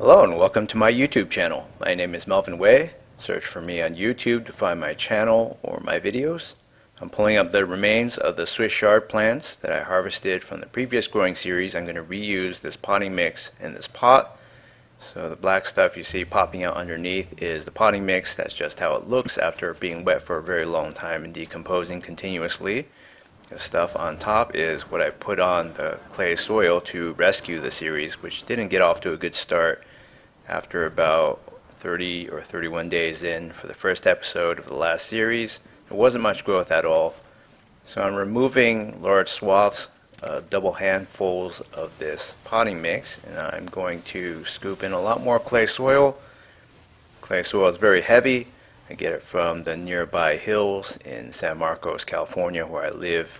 Hello and welcome to my YouTube channel. My name is Melvin Wei. Search for me on YouTube to find my channel or my videos. I'm pulling up the remains of the Swiss chard plants that I harvested from the previous growing series. I'm going to reuse this potting mix in this pot. So the black stuff you see popping out underneath is the potting mix. That's just how it looks after being wet for a very long time and decomposing continuously. The stuff on top is what I put on the clay soil to rescue the series, which didn't get off to a good start. After about 30 or 31 days in for the first episode of the last series, there wasn't much growth at all. So I'm removing large swaths, double handfuls of this potting mix, and I'm going to scoop in a lot more clay soil. Clay soil is very heavy. I get it from the nearby hills in San Marcos, California, where I live,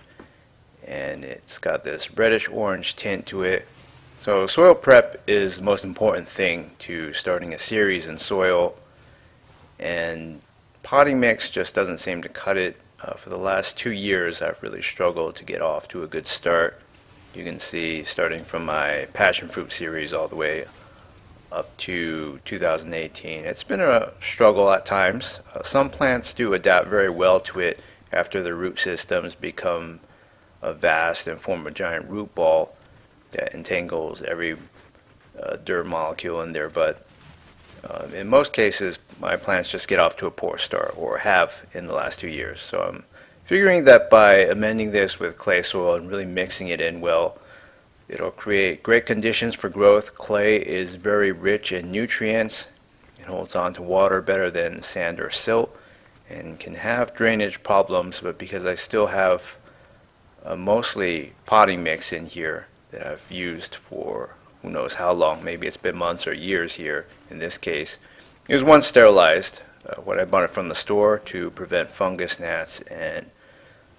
and it's got this reddish orange tint to it. So soil prep is the most important thing to starting a series in soil, and potting mix just doesn't seem to cut it. For the last 2 years I've really struggled to get off to a good start. You can see starting from my passion fruit series all the way up to 2018. It's been a struggle at times. Some plants do adapt very well to it after the root systems become vast and form a giant root ball that entangles every dirt molecule in there, but in most cases my plants just get off to a poor start, or have in the last 2 years. So I'm figuring that by amending this with clay soil and really mixing it in well, it'll create great conditions for growth. Clay is very rich in nutrients. It holds on to water better than sand or silt and can have drainage problems, but because I still have mostly potting mix in here that I've used for who knows how long, maybe it's been months or years here in this case. It was once sterilized when I bought it from the store to prevent fungus gnats and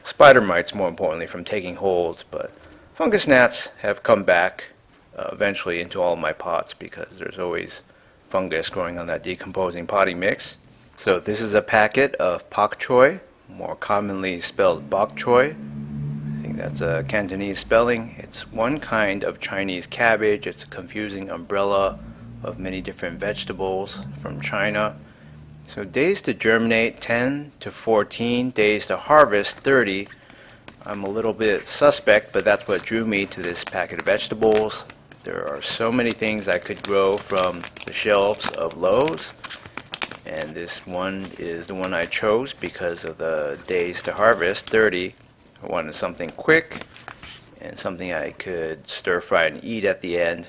spider mites, more importantly, from taking hold, but fungus gnats have come back eventually into all of my pots because there's always fungus growing on that decomposing potting mix. So this is a packet of bok choy, more commonly spelled bok choy. I think that's a Cantonese spelling. It's one kind of Chinese cabbage. It's a confusing umbrella of many different vegetables from China. So days to germinate 10 to 14, days to harvest 30. I'm a little bit suspect, but that's what drew me to this packet of vegetables. There are so many things I could grow from the shelves of Lowe's, and this one is the one I chose because of the days to harvest 30. I wanted something quick and something I could stir fry and eat at the end.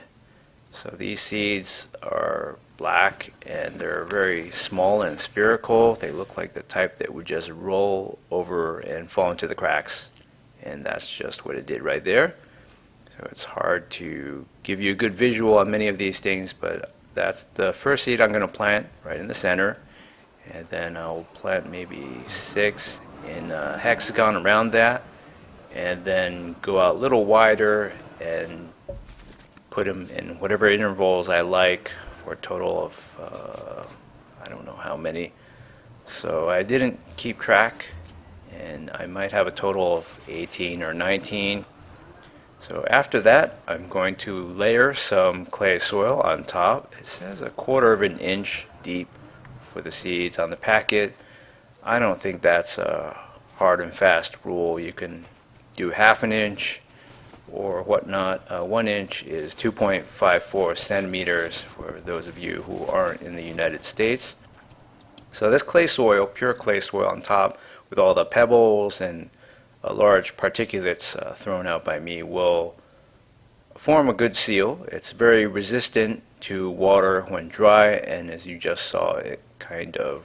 So these seeds are black and they're very small and spherical. They look like the type that would just roll over and fall into the cracks. And that's just what it did right there. So it's hard to give you a good visual on many of these things, but that's the first seed I'm going to plant right in the center. And then I'll plant maybe 6 in a hexagon around that, and then go out a little wider and put them in whatever intervals I like for a total of I don't know how many. So I didn't keep track, and I might have a total of 18 or 19. So after that I'm going to layer some clay soil on top. It says 1/4 of an inch deep for the seeds on the packet. I don't think that's a hard and fast rule. You can do 1/2 inch or whatnot. 1 inch is 2.54 centimeters for those of you who aren't in the United States. So this clay soil, pure clay soil on top with all the pebbles and large particulates thrown out by me, will form a good seal. It's very resistant to water when dry, and as you just saw, it kind of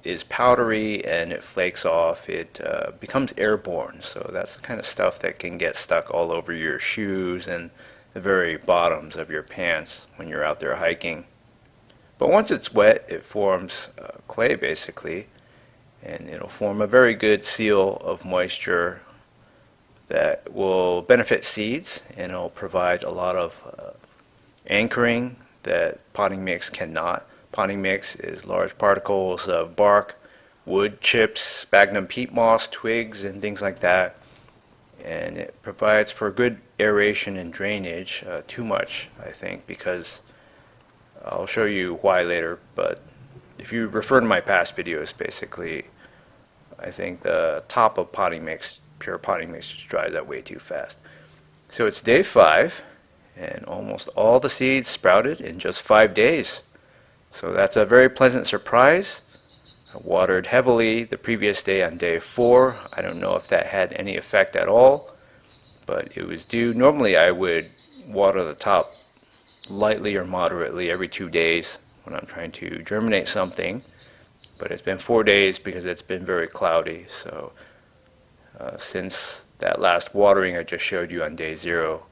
is powdery and it flakes off. It becomes airborne, so that's the kind of stuff that can get stuck all over your shoes and the very bottoms of your pants when you're out there hiking. But once it's wet, it forms clay basically, and it'll form a very good seal of moisture that will benefit seeds, and it'll provide a lot of anchoring that potting mix cannot. Potting mix is large particles of bark, wood chips, sphagnum peat moss, twigs, and things like that. And it provides for good aeration and drainage. Too much, I think, because I'll show you why later, but if you refer to my past videos, basically, I think the top of potting mix, pure potting mix, just dries out way too fast. So it's day 5, and almost all the seeds sprouted in just 5 days. So that's a very pleasant surprise. I watered heavily the previous day on day 4. I don't know if that had any effect at all, but it was due. Normally I would water the top lightly or moderately every 2 days when I'm trying to germinate something, but it's been 4 days because it's been very cloudy. So since that last watering I just showed you on day 0,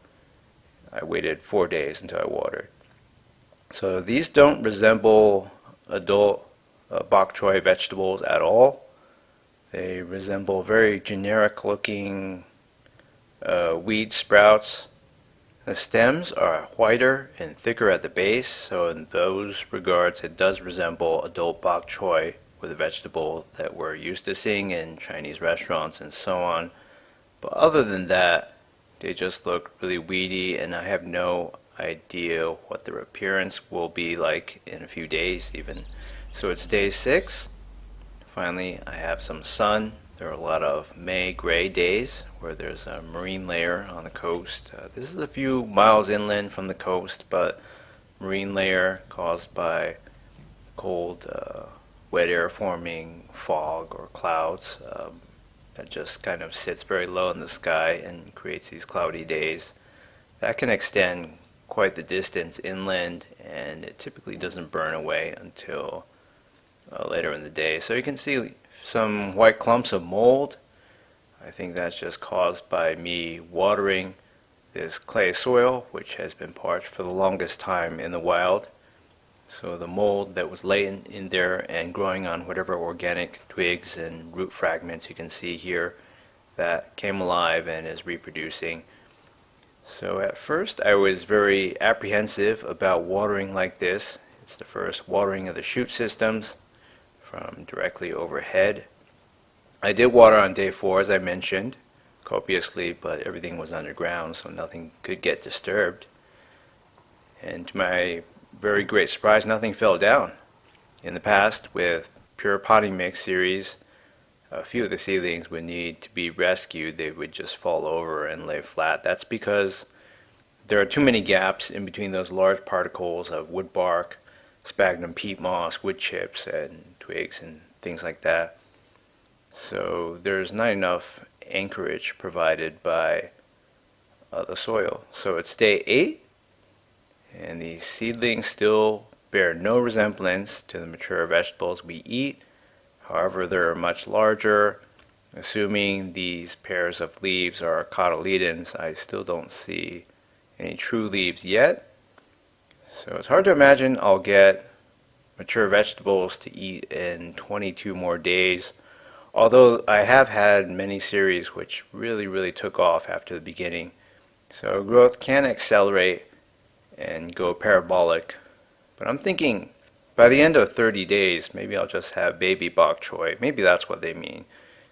I waited 4 days until I watered. So these don't resemble adult bok choy vegetables at all. They resemble very generic looking weed sprouts. The stems are whiter and thicker at the base, so in those regards it does resemble adult bok choy, with a vegetable that we're used to seeing in Chinese restaurants and so on. But other than that, they just look really weedy, and I have no idea what their appearance will be like in a few days even. So it's day 6. Finally, I have some sun. There are a lot of May gray days where there's a marine layer on the coast. This is a few miles inland from the coast, but marine layer caused by cold, wet air forming fog or clouds that just kind of sits very low in the sky and creates these cloudy days. That can extend quite the distance inland, and it typically doesn't burn away until later in the day. So you can see some white clumps of mold. I think that's just caused by me watering this clay soil, which has been parched for the longest time in the wild. So the mold that was latent in there and growing on whatever organic twigs and root fragments you can see here, that came alive and is reproducing. So at first I was very apprehensive about watering like this. It's the first watering of the shoot systems from directly overhead. I did water on day 4, as I mentioned, copiously, but everything was underground, so nothing could get disturbed. And to my very great surprise, nothing fell down. In the past, with pure potting mix series, a few of the seedlings would need to be rescued. They would just fall over and lay flat. That's because there are too many gaps in between those large particles of wood bark, sphagnum peat moss, wood chips, and twigs and things like that. So there's not enough anchorage provided by the soil. So it's day 8, and these seedlings still bear no resemblance to the mature vegetables we eat. However, they're much larger. Assuming these pairs of leaves are cotyledons, I still don't see any true leaves yet. So it's hard to imagine I'll get mature vegetables to eat in 22 more days. Although I have had many series which really took off after the beginning. So growth can accelerate and go parabolic. But I'm thinking by the end of 30 days, maybe I'll just have baby bok choy. Maybe that's what they mean.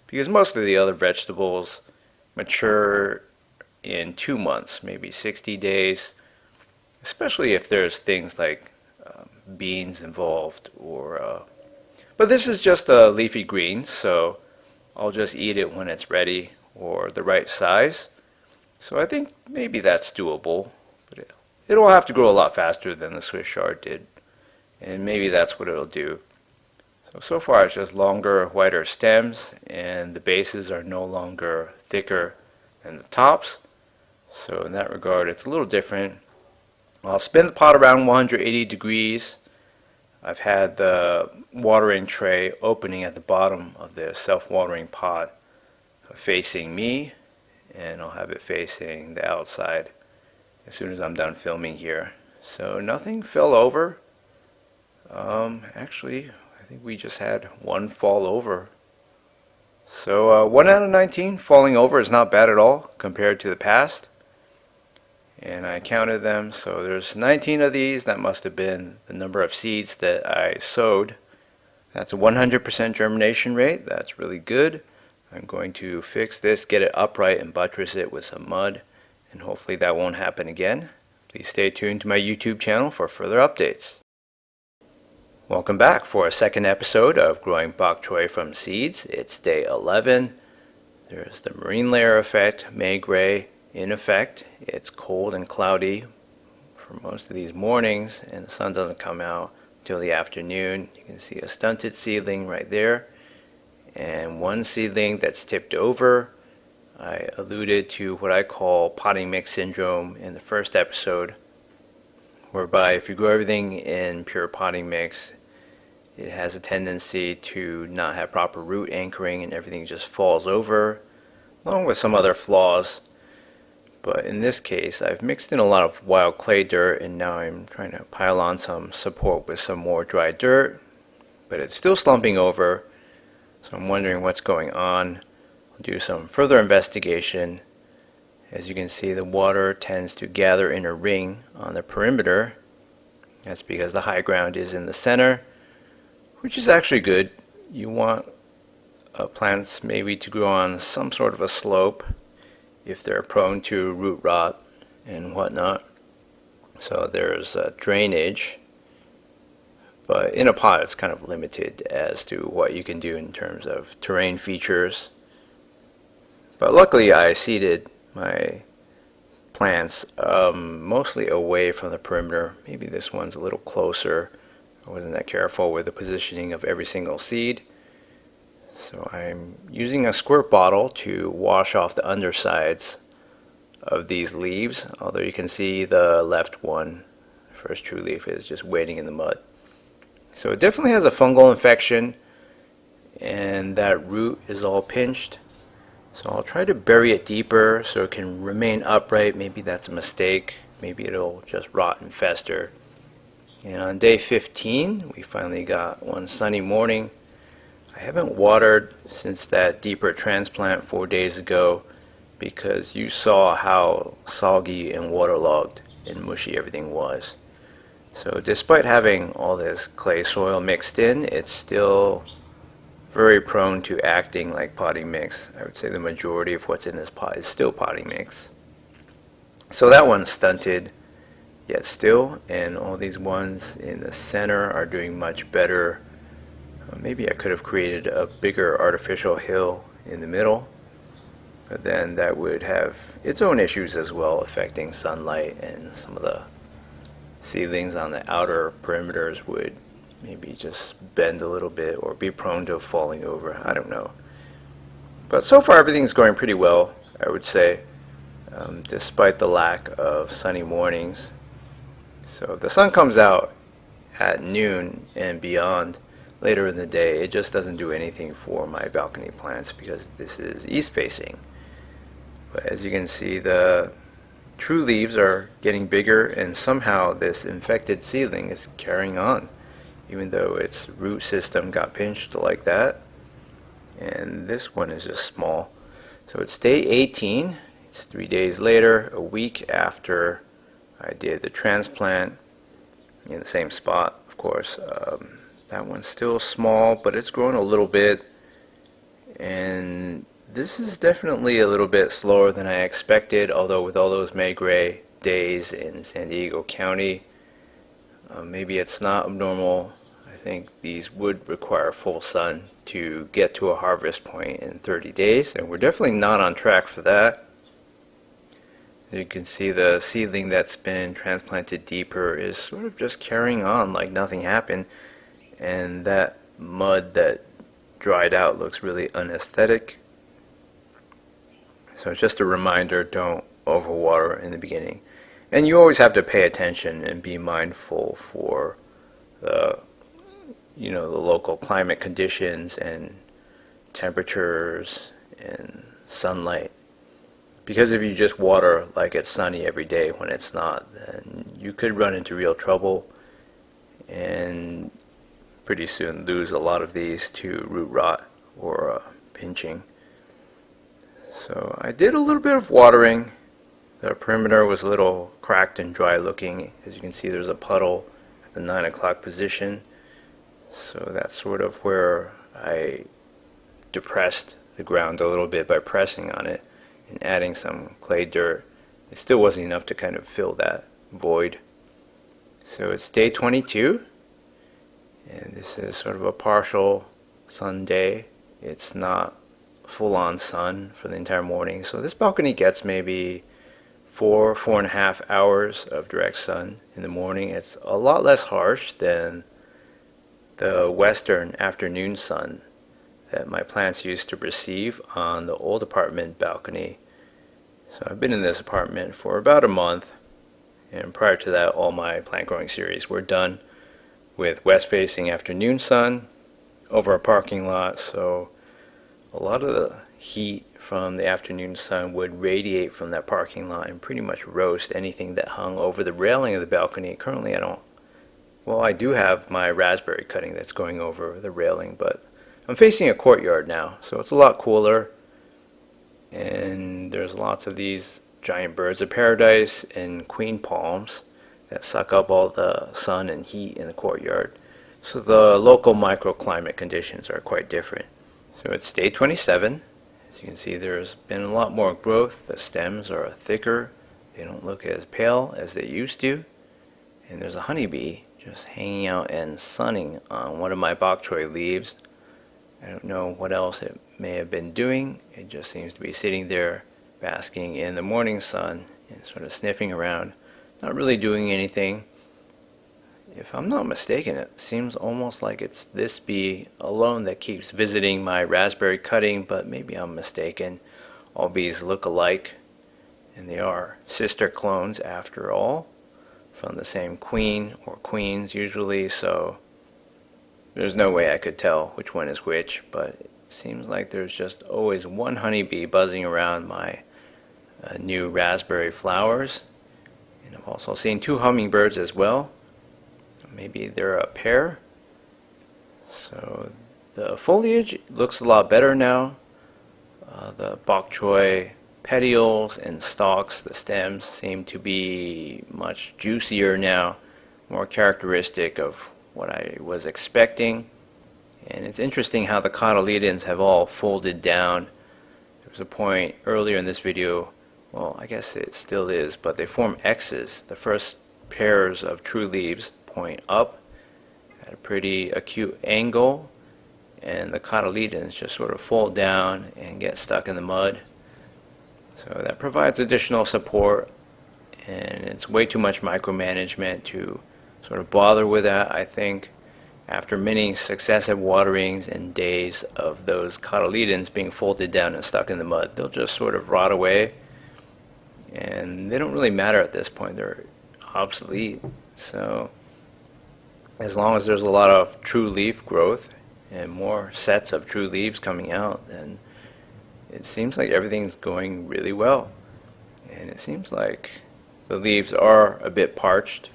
Because most of the other vegetables mature in 2 months, maybe 60 days. Especially if there's things like beans involved, or but this is just a leafy green, so I'll just eat it when it's ready or the right size. So I think maybe that's doable, but it'll have to grow a lot faster than the Swiss chard did, and maybe that's what it'll do. So far it's just longer, whiter stems, and the bases are no longer thicker than the tops. So in that regard it's a little different. I'll spin the pot around 180 degrees. I've had the watering tray opening at the bottom of the self-watering pot facing me, and I'll have it facing the outside as soon as I'm done filming here. So nothing fell over. Actually, I think we just had one fall over. So 1 out of 19 falling over is not bad at all compared to the past. And I counted them, so there's 19 of these. That must have been the number of seeds that I sowed. That's a 100% germination rate. That's really good. I'm going to fix this, get it upright, and buttress it with some mud, and hopefully that won't happen again. Please stay tuned to my YouTube channel for further updates. Welcome back for a second episode of Growing Bok Choy from Seeds. It's day 11. There's the marine layer effect, May gray, in effect. It's cold and cloudy for most of these mornings, and the sun doesn't come out until the afternoon. You can see a stunted seedling right there, and one seedling that's tipped over. I alluded to what I call potting mix syndrome in the first episode, whereby if you grow everything in pure potting mix, it has a tendency to not have proper root anchoring and everything just falls over, along with some other flaws. But in this case, I've mixed in a lot of wild clay dirt, and now I'm trying to pile on some support with some more dry dirt, but it's still slumping over, so I'm wondering what's going on. I'll do some further investigation. As you can see, the water tends to gather in a ring on the perimeter. That's because the high ground is in the center, which is actually good. You want plants maybe to grow on some sort of a slope if they're prone to root rot and whatnot. So there's drainage, but in a pot it's kind of limited as to what you can do in terms of terrain features. But luckily I seeded my plants mostly away from the perimeter. Maybe this one's a little closer. I wasn't that careful with the positioning of every single seed. So I'm using a squirt bottle to wash off the undersides of these leaves, although you can see the left one, first true leaf, is just wading in the mud. So it definitely has a fungal infection, and that root is all pinched. So I'll try to bury it deeper so it can remain upright. Maybe that's a mistake. Maybe it'll just rot and fester. And on day 15, we finally got one sunny morning. I haven't watered since that deeper transplant 4 days ago because you saw how soggy and waterlogged and mushy everything was. So despite having all this clay soil mixed in, it's still very prone to acting like potting mix. I would say the majority of what's in this pot is still potting mix. So that one's stunted yet still, and all these ones in the center are doing much better. Maybe I could have created a bigger artificial hill in the middle, but then that would have its own issues as well, affecting sunlight, and some of the seedlings on the outer perimeters would maybe just bend a little bit or be prone to falling over. I don't know. But so far everything's going pretty well, I would say, despite the lack of sunny mornings. So if the sun comes out at noon and beyond later in the day, it just doesn't do anything for my balcony plants because this is east facing. But as you can see, the true leaves are getting bigger, and somehow this infected seedling is carrying on, even though its root system got pinched like that. And this one is just small. So it's day 18. It's 3 days later, a week after I did the transplant in the same spot, of course. That one's still small, but it's grown a little bit, and this is definitely a little bit slower than I expected, although with all those May gray days in San Diego County, maybe it's not abnormal. I think these would require full sun to get to a harvest point in 30 days, and we're definitely not on track for that. You can see the seedling that's been transplanted deeper is sort of just carrying on like nothing happened, and that mud that dried out looks really unaesthetic. So it's just a reminder, don't overwater in the beginning. And you always have to pay attention and be mindful for the local climate conditions and temperatures and sunlight. Because if you just water like it's sunny every day when it's not, then you could run into real trouble and pretty soon lose a lot of these to root rot or pinching. So I did a little bit of watering. The perimeter was a little cracked and dry looking. As you can see, there's a puddle at the 9 o'clock position. So that's sort of where I depressed the ground a little bit by pressing on it and adding some clay dirt. It still wasn't enough to kind of fill that void. So it's day 22, And this is sort of a partial sun day. It's not full-on sun for the entire morning. So this balcony gets maybe 4.5 hours of direct sun in the morning. It's a lot less harsh than the western afternoon sun that my plants used to receive on the old apartment balcony. So I've been in this apartment for about a month, and prior to that all my plant growing series were done with west-facing afternoon sun over a parking lot, so a lot of the heat from the afternoon sun would radiate from that parking lot and pretty much roast anything that hung over the railing of the balcony. Currently I do have my raspberry cutting that's going over the railing, but I'm facing a courtyard now, so it's a lot cooler, and there's lots of these giant birds of paradise and queen palms that suck up all the sun and heat in the courtyard. So the local microclimate conditions are quite different. So it's day 27. As you can see, there's been a lot more growth. The stems are thicker. They don't look as pale as they used to. And there's a honeybee just hanging out and sunning on one of my bok choy leaves. I don't know what else it may have been doing. It just seems to be sitting there basking in the morning sun and sort of sniffing around, not really doing anything. If I'm not mistaken, it seems almost like it's this bee alone that keeps visiting my raspberry cutting, but maybe I'm mistaken. All bees look alike, and they are sister clones after all, from the same queen or queens usually, so there's no way I could tell which one is which, but it seems like there's just always one honeybee buzzing around my new raspberry flowers. And I've also seen 2 hummingbirds as well. Maybe they're a pair. So the foliage looks a lot better now. The bok choy petioles and stalks, the stems, seem to be much juicier now, more characteristic of what I was expecting. And it's interesting how the cotyledons have all folded down. There was a point earlier in this video, well, I guess it still is, but they form X's. The first pairs of true leaves point up at a pretty acute angle, and the cotyledons just sort of fold down and get stuck in the mud. So that provides additional support, and it's way too much micromanagement to sort of bother with that. I think after many successive waterings and days of those cotyledons being folded down and stuck in the mud, they'll just sort of rot away, and they don't really matter at this point. They're obsolete. So as long as there's a lot of true leaf growth and more sets of true leaves coming out, then it seems like everything's going really well. And it seems like the leaves are a bit parched,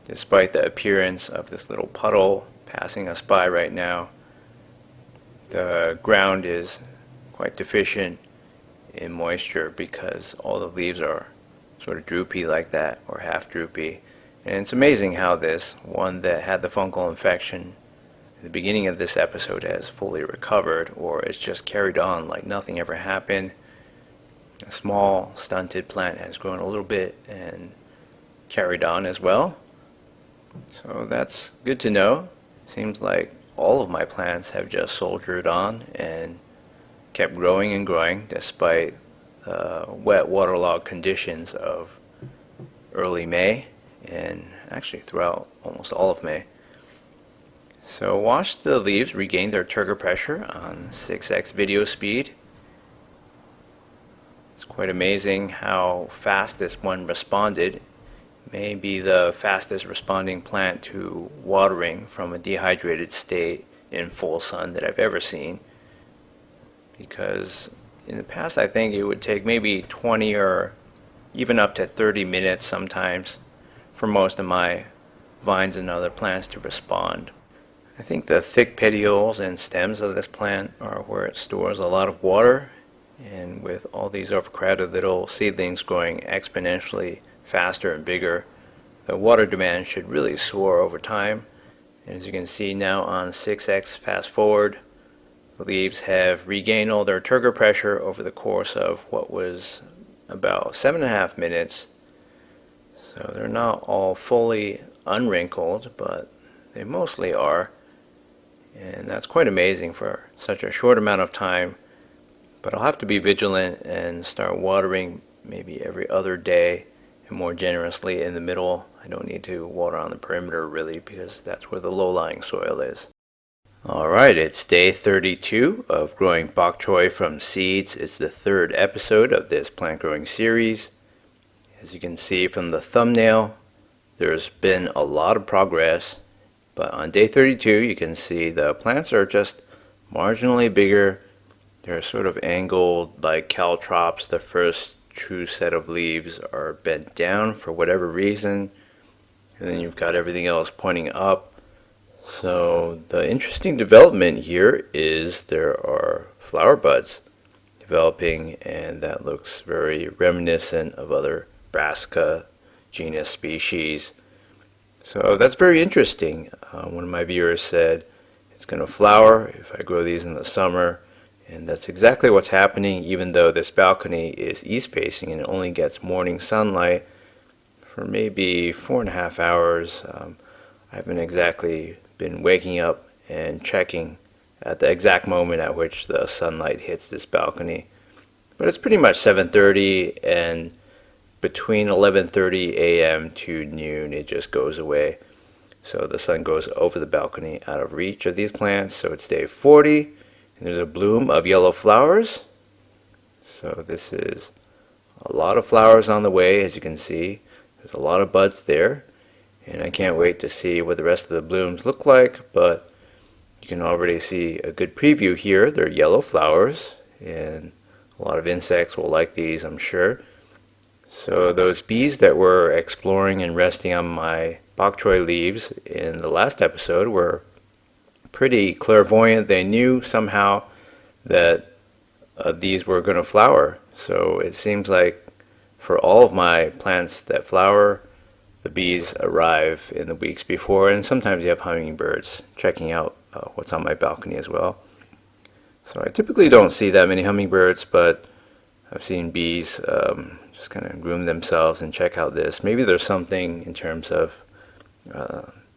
despite the appearance of this little puddle passing us by right now. The ground is quite deficient in moisture because all the leaves are sort of droopy like that, or half droopy. And it's amazing how this one that had the fungal infection at the beginning of this episode has fully recovered, or it's just carried on like nothing ever happened. A small stunted plant has grown a little bit and carried on as well. So that's good to know. Seems like all of my plants have just soldiered on and kept growing and growing despite the wet waterlogged conditions of early May, and actually throughout almost all of May. So watch the leaves regain their turgor pressure on 6x video speed. It's quite amazing how fast this one responded. Maybe the fastest responding plant to watering from a dehydrated state in full sun that I've ever seen. Because in the past I think it would take maybe 20 or even up to 30 minutes sometimes for most of my vines and other plants to respond. I think the thick petioles and stems of this plant are where it stores a lot of water, and with all these overcrowded little seedlings growing exponentially faster and bigger, the water demand should really soar over time. And as you can see now on 6x fast forward, the leaves have regained all their turgor pressure over the course of what was about 7.5 minutes. So they're not all fully unwrinkled, but They mostly are, and that's quite amazing for such a short amount of time. But I'll have to be vigilant and start watering maybe every other day and more generously in the middle. I don't need to water on the perimeter really because that's where the low-lying soil is. Alright, it's day 32 of Growing Bok Choy from seeds. It's the third episode of this plant growing series. As you can see from the thumbnail, there's been a lot of progress, but on day 32 you can see the plants are just marginally bigger. They're sort of angled like caltrops. The first true set of leaves are bent down for whatever reason, and then you've got everything else pointing up. So the interesting development here is there are flower buds developing, and that looks very reminiscent of other Brassica genus species. So that's very interesting. One of my viewers said it's going to flower if I grow these in the summer, and that's exactly what's happening, even though this balcony is east facing and it only gets morning sunlight for maybe 4.5 hours. I haven't exactly been waking up and checking at the exact moment at which the sunlight hits this balcony, but it's pretty much 7:30, and between 11:30 a.m. to noon it just goes away. So the sun goes over the balcony out of reach of these plants. So it's day 40, and there's a bloom of yellow flowers. So this is a lot of flowers on the way. As you can see, there's a lot of buds there, and I can't wait to see what the rest of the blooms look like, but you can already see a good preview here. They're yellow flowers, and a lot of insects will like these, I'm sure. So those bees that were exploring and resting on my bok choy leaves in the last episode were pretty clairvoyant. They knew somehow that these were going to flower. So it seems like for all of my plants that flower, the bees arrive in the weeks before, and sometimes you have hummingbirds checking out what's on my balcony as well. So I typically don't see that many hummingbirds, but I've seen bees just kind of groom themselves and check out this. Maybe there's something in terms of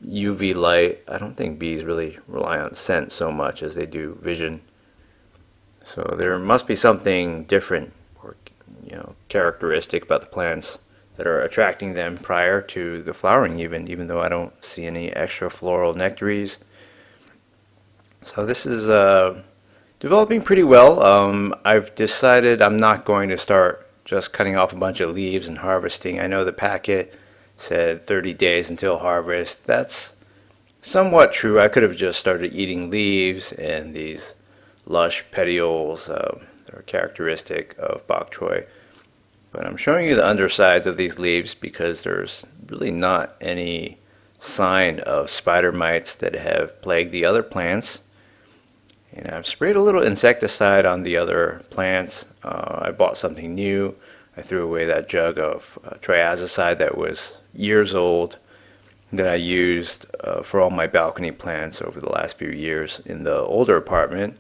UV light. I don't think bees really rely on scent so much as they do vision. So there must be something different or characteristic about the plants that are attracting them prior to the flowering, even though I don't see any extra floral nectaries. So this is developing pretty well. I've decided I'm not going to start just cutting off a bunch of leaves and harvesting. I know the packet said 30 days until harvest. That's somewhat true. I could have just started eating leaves and these lush petioles that are characteristic of bok choy. But I'm showing you the undersides of these leaves because there's really not any sign of spider mites that have plagued the other plants. And I've sprayed a little insecticide on the other plants. I bought something new. I threw away that jug of triazicide that was years old that I used for all my balcony plants over the last few years in the older apartment.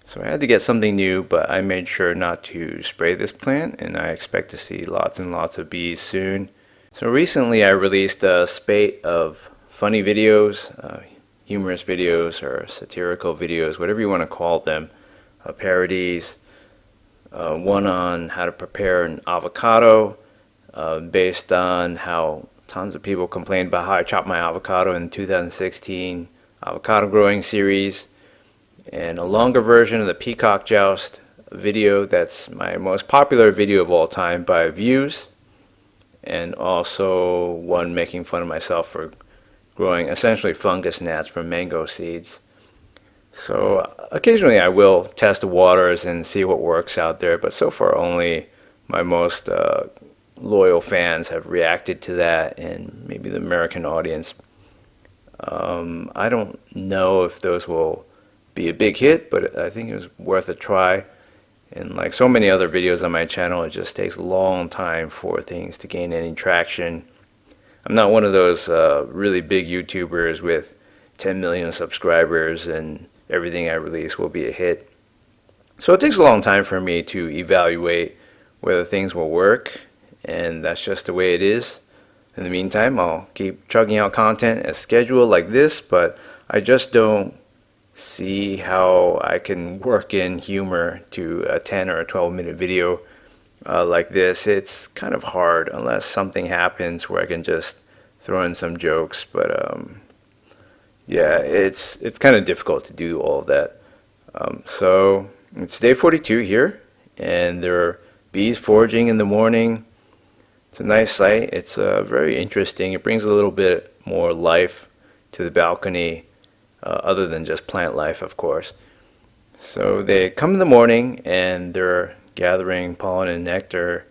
So I had to get something new, but I made sure not to spray this plant, and I expect to see lots and lots of bees soon. So recently I released a spate of funny videos, humorous videos or satirical videos, whatever you want to call them, parodies. One on how to prepare an avocado based on how tons of people complained about how I chopped my avocado in the 2016 avocado growing series, and a longer version of the peacock joust video. That's my most popular video of all time by views, and also one making fun of myself for growing essentially fungus gnats from mango seeds. So occasionally I will test the waters and see what works out there, but so far only my most loyal fans have reacted to that, and maybe the American audience. I don't know if those will be a big hit, but I think it was worth a try. And like so many other videos on my channel, it just takes a long time for things to gain any traction. I'm not one of those really big YouTubers with 10 million subscribers and everything I release will be a hit. So it takes a long time for me to evaluate whether things will work, and that's just the way it is. In the meantime, I'll keep chugging out content as scheduled like this, but I just don't see how I can work in humor to a 10 or a 12-minute video like this. It's kind of hard unless something happens where I can just throw in some jokes, but yeah, it's kind of difficult to do all of that. So it's day 42 here, and there are bees foraging in the morning. It's a nice sight. It's very interesting. It brings a little bit more life to the balcony, other than just plant life, of course. So they come in the morning and they're gathering pollen and nectar,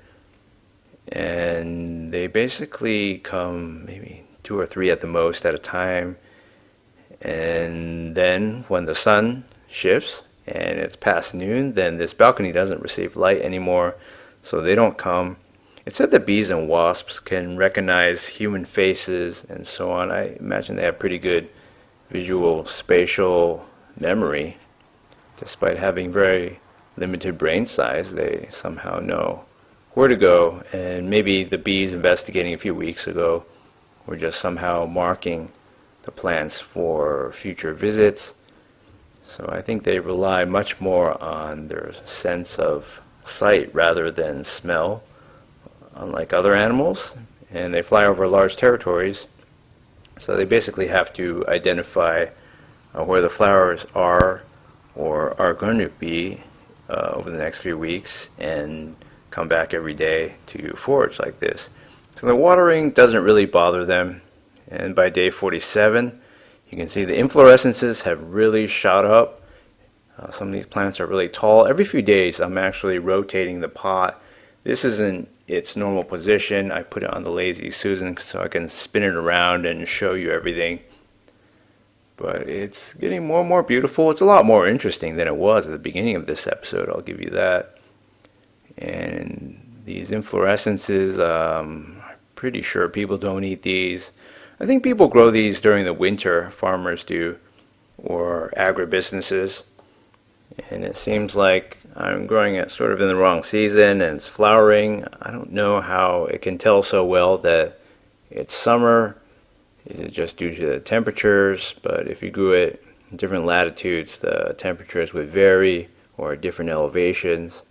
and they basically come maybe 2 or 3 at the most at a time. And then when the sun shifts and it's past noon, then this balcony doesn't receive light anymore, so they don't come. It's said that bees and wasps can recognize human faces and so on. I imagine they have pretty good visual spatial memory. Despite having very limited brain size, they somehow know where to go, and maybe the bees investigating a few weeks ago were just somehow marking the plants for future visits. So I think they rely much more on their sense of sight rather than smell, unlike other animals, and they fly over large territories, so they basically have to identify where the flowers are or are going to be over the next few weeks, and come back every day to forage like this. So the watering doesn't really bother them, and by day 47 you can see the inflorescences have really shot up. Some of these plants are really tall. Every few days I'm actually rotating the pot. This isn't its normal position. I put it on the Lazy Susan so I can spin it around and show you everything. But it's getting more and more beautiful. It's a lot more interesting than it was at the beginning of this episode, I'll give you that. And these inflorescences, I'm pretty sure people don't eat these. I think people grow these during the winter, farmers do, or agribusinesses. And it seems like I'm growing it sort of in the wrong season, and it's flowering. I don't know how it can tell so well that it's summer. Is it just due to the temperatures? But if you grew it in different latitudes, the temperatures would vary, or at different elevations.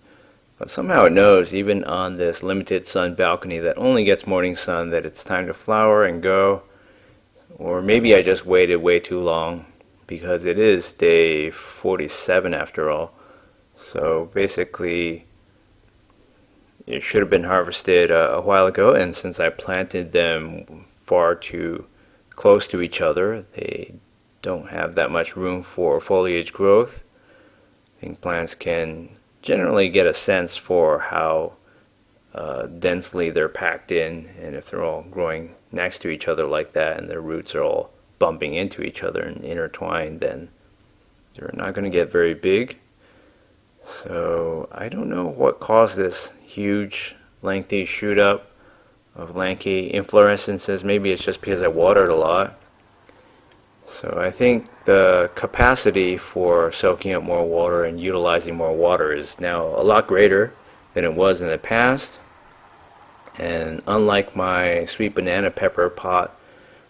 But somehow it knows, even on this limited sun balcony that only gets morning sun, that it's time to flower and go. Or maybe I just waited way too long, because it is day 47 after all. So basically it should have been harvested a while ago, and since I planted them far too close to each other, they don't have that much room for foliage growth. I think plants can generally get a sense for how densely they're packed in, and if they're all growing next to each other like that and their roots are all bumping into each other and intertwined, then they're not going to get very big. So I don't know what caused this huge lengthy shoot up of lanky inflorescences. Maybe it's just because I watered a lot. So I think the capacity for soaking up more water and utilizing more water is now a lot greater than it was in the past. And unlike my sweet banana pepper pot,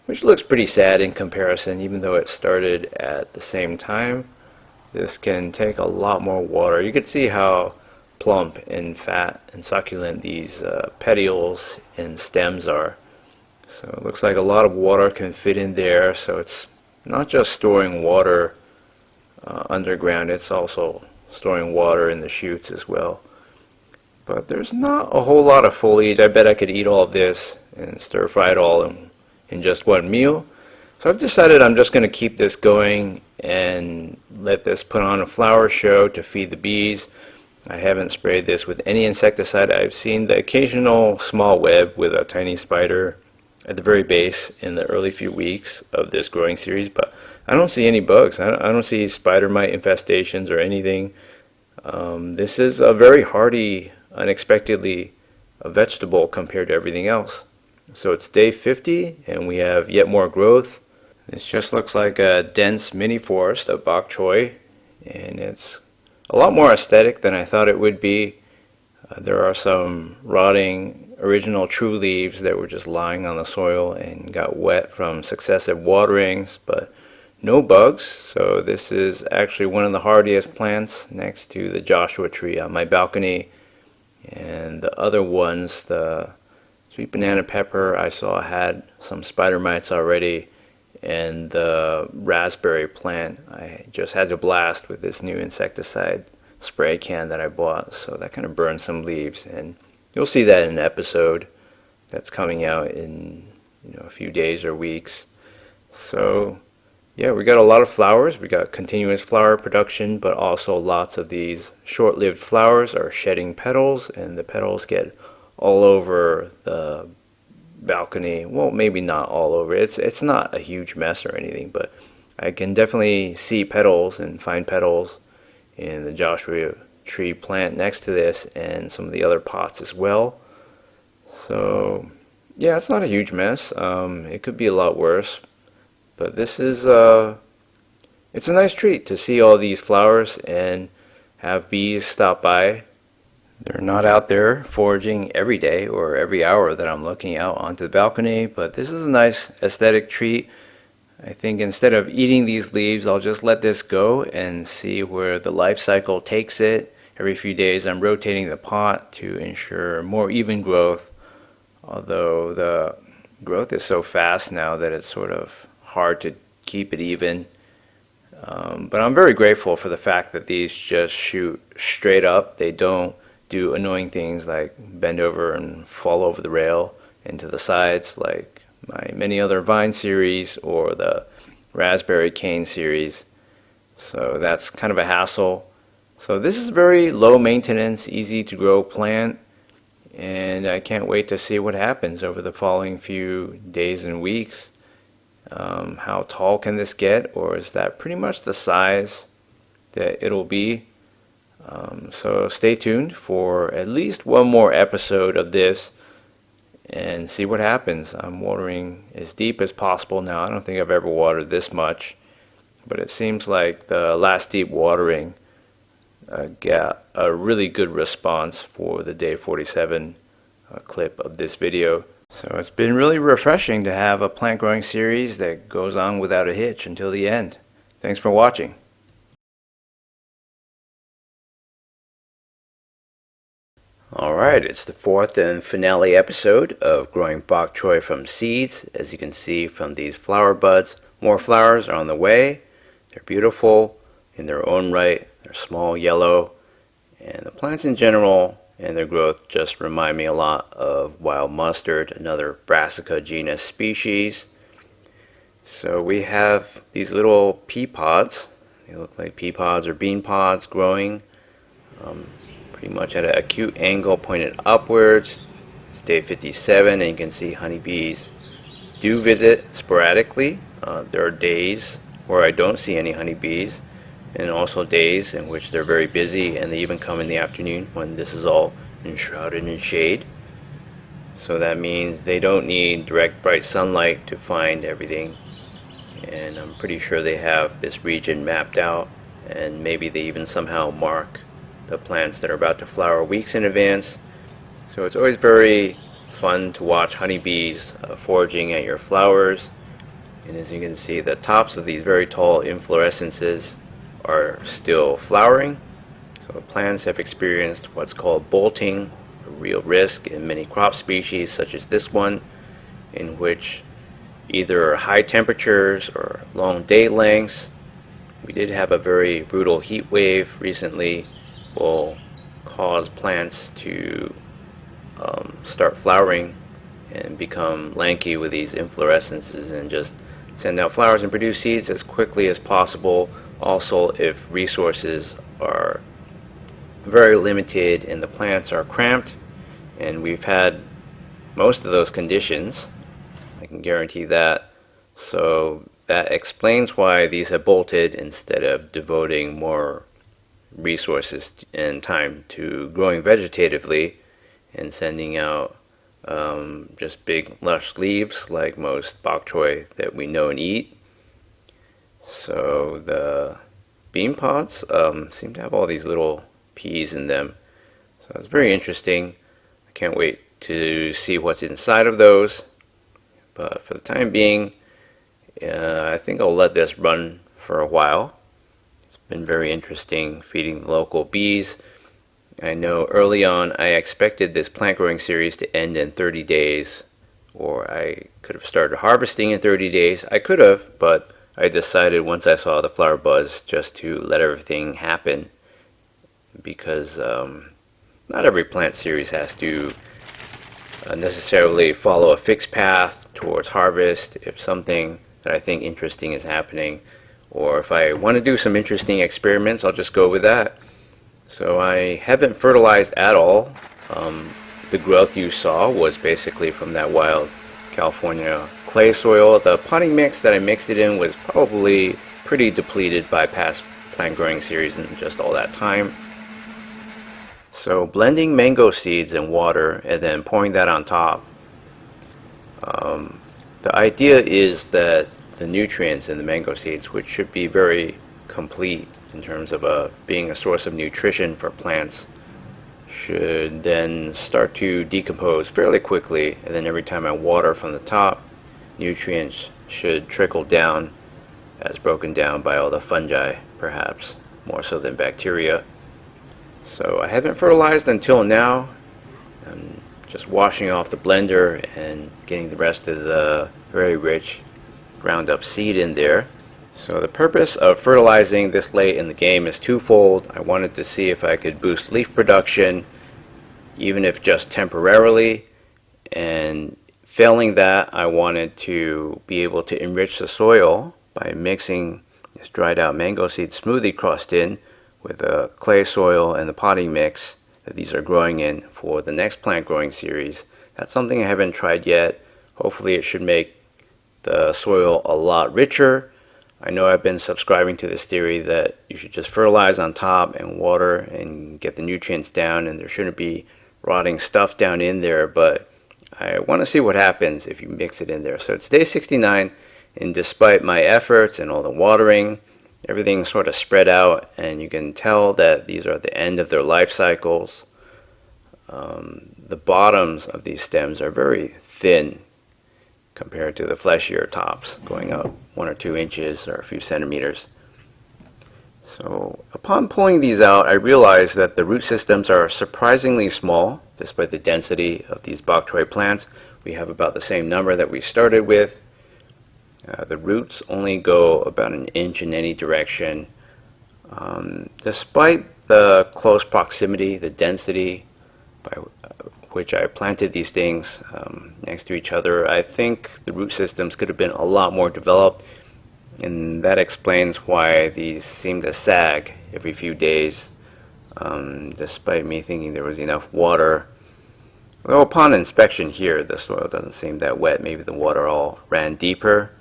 which looks pretty sad in comparison, even though it started at the same time, this can take a lot more water. You can see how plump and fat and succulent these petioles and stems are. So it looks like a lot of water can fit in there, so it's not just storing water underground, it's also storing water in the shoots as well. But there's not a whole lot of foliage. I bet I could eat all of this and stir fry it all in just one meal. So I've decided I'm just going to keep this going and let this put on a flower show to feed the bees. I haven't sprayed this with any insecticide. I've seen the occasional small web with a tiny spider at the very base in the early few weeks of this growing series, but I don't see any bugs. I don't see spider mite infestations or anything. This is a very hardy, unexpectedly a vegetable compared to everything else. So it's day 50 and we have yet more growth. This just looks like a dense mini forest of bok choy, and it's a lot more aesthetic than I thought it would be. There are some rotting original true leaves that were just lying on the soil and got wet from successive waterings, but no bugs. So this is actually one of the hardiest plants next to the Joshua tree on my balcony. And the other ones, the sweet banana pepper, I saw had some spider mites already. And the raspberry plant, I just had to blast with this new insecticide spray can that I bought. So that kind of burned some leaves. And you'll see that in an episode that's coming out in a few days or weeks. So yeah, we got a lot of flowers. We got continuous flower production, but also lots of these short-lived flowers are shedding petals, and the petals get all over the balcony. Well, maybe not all over. It's not a huge mess or anything, but I can definitely see petals and find petals in the Joshua tree plant next to this and some of the other pots as well. So yeah, it's not a huge mess. It could be a lot worse. But this is it's a nice treat to see all these flowers and have bees stop by. They're not out there foraging every day or every hour that I'm looking out onto the balcony, but this is a nice aesthetic treat. I think instead of eating these leaves, I'll just let this go and see where the life cycle takes it. Every few days I'm rotating the pot to ensure more even growth, although the growth is so fast now that it's sort of hard to keep it even. But I'm very grateful for the fact that these just shoot straight up. They don't do annoying things like bend over and fall over the rail into the sides like my many other vine series or the raspberry cane series. So that's kind of a hassle. So this is very low maintenance, easy to grow plant, and I can't wait to see what happens over the following few days and weeks. How tall can this get, or is that pretty much the size that it'll be? So stay tuned for at least one more episode of this and see what happens. I'm watering as deep as possible now. I don't think I've ever watered this much, but it seems like the last deep watering got a really good response for the day 47 clip of this video. So it's been really refreshing to have a plant growing series that goes on without a hitch until the end. Thanks for watching. Alright, it's the fourth and finale episode of Growing Bok Choy from seeds. As you can see from these flower buds, more flowers are on the way. They're beautiful in their own right. They're small, yellow, and the plants in general and their growth just remind me a lot of wild mustard, another brassica genus species. So we have these little pea pods. They look like pea pods or bean pods growing pretty much at an acute angle pointed upwards. It's day 57 and you can see honeybees do visit sporadically. There are days where I don't see any honeybees, and also days in which they're very busy, and they even come in the afternoon when this is all enshrouded in shade. So that means they don't need direct bright sunlight to find everything, and I'm pretty sure they have this region mapped out, and maybe they even somehow mark the plants that are about to flower weeks in advance. So it's always very fun to watch honeybees foraging at your flowers. And as you can see, the tops of these very tall inflorescences are still flowering. So the plants have experienced what's called bolting, a real risk in many crop species such as this one, in which either high temperatures or long day lengths, we did have a very brutal heat wave recently, will cause plants to start flowering and become lanky with these inflorescences and just send out flowers and produce seeds as quickly as possible. Also, if resources are very limited and the plants are cramped, and we've had most of those conditions, I can guarantee that. So that explains why these have bolted instead of devoting more resources and time to growing vegetatively and sending out just big lush leaves like most bok choy that we know and eat. So the bean pods seem to have all these little peas in them, so it's very interesting. I can't wait to see what's inside of those. But for the time being, I think I'll let this run for a while. It's been very interesting feeding the local bees. I know early on I expected this plant growing series to end in 30 days, or I could have started harvesting in 30 days. I could have, but I decided once I saw the flower buzz just to let everything happen, because not every plant series has to necessarily follow a fixed path towards harvest. If something that I think interesting is happening, or if I want to do some interesting experiments, I'll just go with that. So I haven't fertilized at all. The growth you saw was basically from that wild California clay soil. The potting mix that I mixed it in was probably pretty depleted by past plant growing series and just all that time. So blending mango seeds and water and then pouring that on top. The idea is that the nutrients in the mango seeds, which should be very complete in terms of being a source of nutrition for plants, should then start to decompose fairly quickly, and then every time I water from the top, nutrients should trickle down as broken down by all the fungi, perhaps more so than bacteria. So I haven't fertilized until now. I'm just washing off the blender and getting the rest of the very rich ground up seed in there. So the purpose of fertilizing this late in the game is twofold. I wanted to see if I could boost leaf production, even if just temporarily, and failing that, I wanted to be able to enrich the soil by mixing this dried out mango seed smoothie crossed in with the clay soil and the potting mix that these are growing in for the next plant growing series. That's something I haven't tried yet. Hopefully it should make the soil a lot richer. I know I've been subscribing to this theory that you should just fertilize on top and water and get the nutrients down, and there shouldn't be rotting stuff down in there, but I want to see what happens if you mix it in there. So it's day 69, and despite my efforts and all the watering, everything's sort of spread out, and you can tell that these are the end of their life cycles. The bottoms of these stems are very thin compared to the fleshier tops, going up 1 or 2 inches or a few centimeters. So upon pulling these out, I realized that the root systems are surprisingly small, despite the density of these bok choy plants. We have about the same number that we started with. The roots only go about 1 inch in any direction. Despite the close proximity, the density by which I planted these things next to each other, I think the root systems could have been a lot more developed, and that explains why these seem to sag every few days, despite me thinking there was enough water. Well, upon inspection here, the soil doesn't seem that wet. Maybe the water all ran deeper.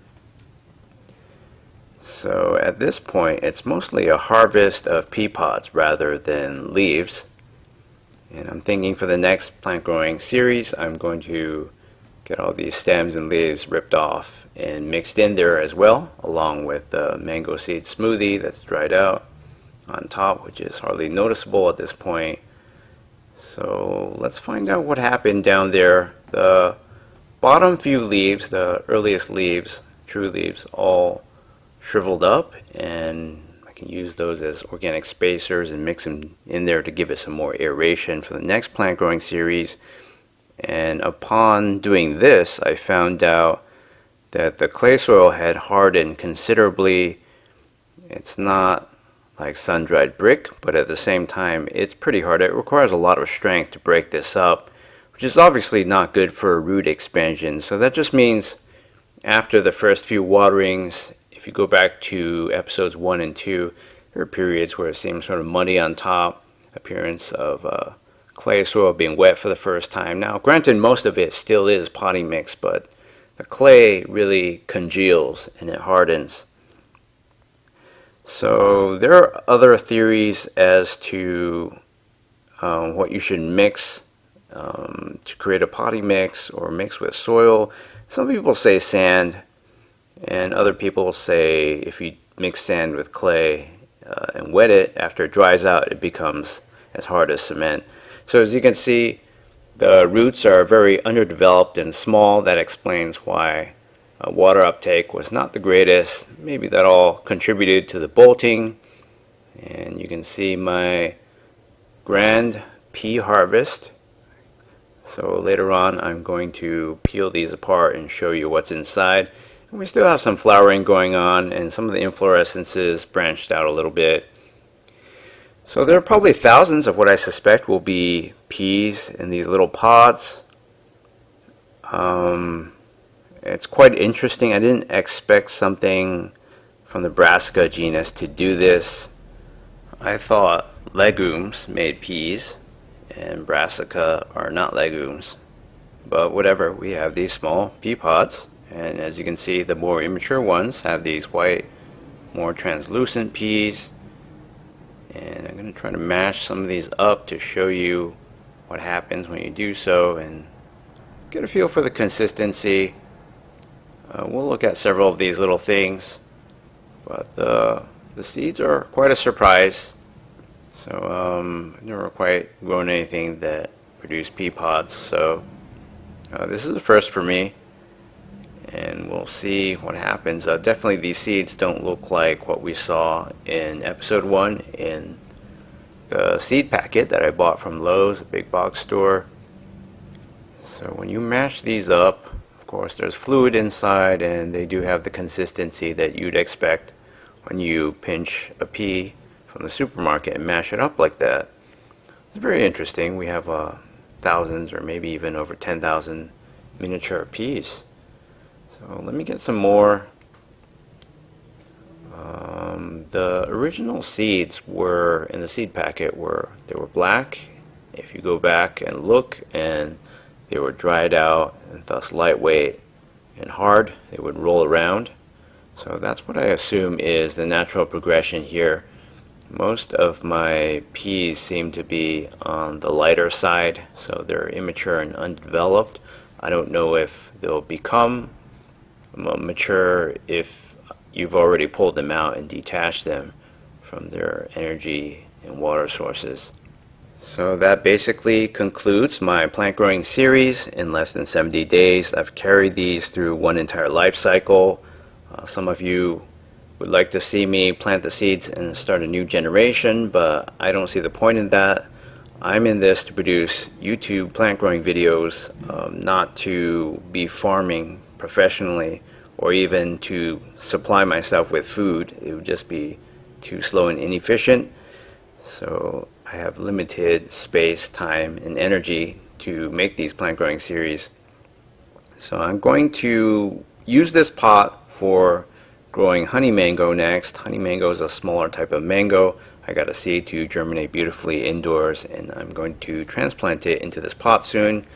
So at this point, it's mostly a harvest of pea pods rather than leaves. And I'm thinking for the next plant growing series, I'm going to get all these stems and leaves ripped off and mixed in there as well, along with the mango seed smoothie that's dried out on top, which is hardly noticeable at this point. So let's find out what happened down there. The bottom few leaves, the earliest leaves, true leaves, all shriveled up, and I can use those as organic spacers and mix them in there to give it some more aeration for the next plant growing series. And upon doing this, I found out that the clay soil had hardened considerably. It's not like sun-dried brick, but at the same time it's pretty hard. It requires a lot of strength to break this up, which is obviously not good for root expansion. So that just means after the first few waterings, if you go back to episodes 1 and 2, there are periods where it seems sort of muddy on top, appearance of clay soil being wet for the first time. Now, granted, most of it still is potting mix, but the clay really congeals and it hardens. So there are other theories as to what you should mix to create a potting mix or mix with soil. Some people say sand, and other people say if you mix sand with clay and wet it, after it dries out, it becomes as hard as cement. So as you can see, The roots are very underdeveloped and small. That explains why water uptake was not the greatest. Maybe that all contributed to the bolting. And you can see my grand pea harvest. So later on I'm going to peel these apart and show you what's inside. And we still have some flowering going on, and some of the inflorescences branched out a little bit. So there are probably thousands of what I suspect will be peas in these little pods. It's quite interesting. I didn't expect something from the brassica genus to do this. I thought legumes made peas, and brassica are not legumes. But whatever, we have these small pea pods, and as you can see, the more immature ones have these white, more translucent peas. And I'm going to try to mash some of these up to show you what happens when you do so and get a feel for the consistency. We'll look at several of these little things, but the seeds are quite a surprise. So I've never quite grown anything that produced pea pods, so this is the first for me, and we'll see what happens. Definitely these seeds don't look like what we saw in episode 1 in the seed packet that I bought from Lowe's, a big box store. So when you mash these up, of course there's fluid inside, and they do have the consistency that you'd expect when you pinch a pea from the supermarket and mash it up like that. It's very interesting. We have thousands or maybe even over 10,000 miniature peas. So let me get some more. The original seeds were in the seed packet they were black. If you go back and look, and they were dried out and thus lightweight and hard, they would roll around. So that's what I assume is the natural progression here. Most of my peas seem to be on the lighter side, so they're immature and undeveloped. I don't know if they'll become mature if you've already pulled them out and detached them from their energy and water sources. So that basically concludes my plant growing series. In less than 70 days, I've carried these through one entire life cycle. Some of you would like to see me plant the seeds and start a new generation, but I don't see the point in that. I'm in this to produce YouTube plant growing videos, not to be farming professionally or even to supply myself with food. It would just be too slow and inefficient. So I have limited space, time, and energy to make these plant growing series. So I'm going to use this pot for growing honey mango next. Honey mango is a smaller type of mango. I got a seed to germinate beautifully indoors, and I'm going to transplant it into this pot soon.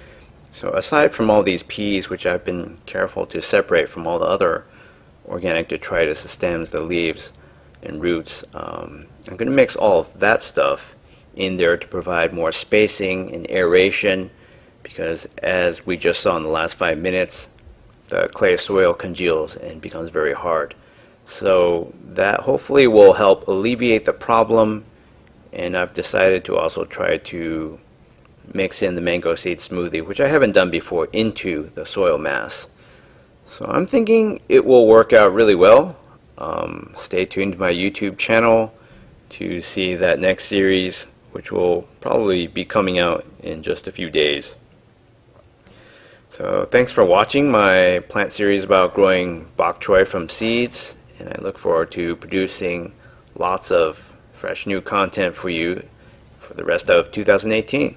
So aside from all these peas, which I've been careful to separate from all the other organic detritus, the stems, the leaves, and roots, I'm going to mix all of that stuff in there to provide more spacing and aeration, because as we just saw in the last 5 minutes, the clay soil congeals and becomes very hard. So that hopefully will help alleviate the problem, and I've decided to also try to mix in the mango seed smoothie, which I haven't done before, into the soil mass. So I'm thinking it will work out really well. Stay tuned to my YouTube channel to see that next series, which will probably be coming out in just a few days. So thanks for watching my plant series about growing bok choy from seeds, and I look forward to producing lots of fresh new content for you for the rest of 2018.